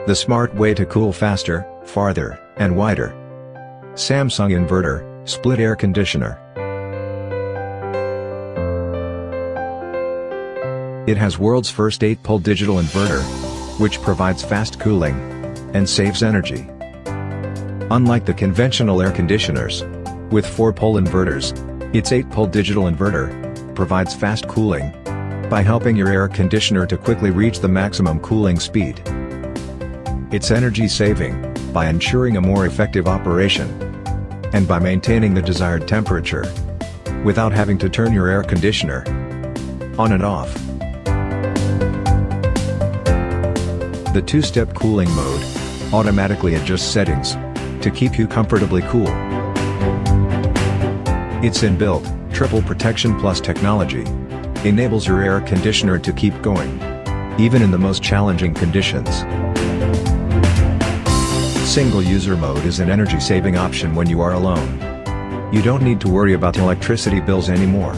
The smart way to cool faster, farther, and wider. Samsung Inverter, Split Air Conditioner. It has world's first 8-pole digital inverter, which provides fast cooling and saves energy. Unlike the conventional air conditioners, with 4-pole inverters, its 8-pole digital inverter provides fast cooling by helping your air conditioner to quickly reach the maximum cooling speed. It's energy saving by ensuring a more effective operation and by maintaining the desired temperature without having to turn your air conditioner on and off. The 2-step cooling mode automatically adjusts settings to keep you comfortably cool. Its inbuilt triple protection plus technology enables your air conditioner to keep going, even in the most challenging conditions. Single user mode is an energy-saving option when you are alone. You don't need to worry about electricity bills anymore.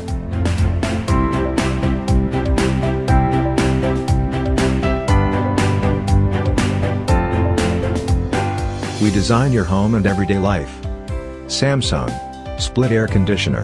We design your home and everyday life. Samsung Split Air Conditioner.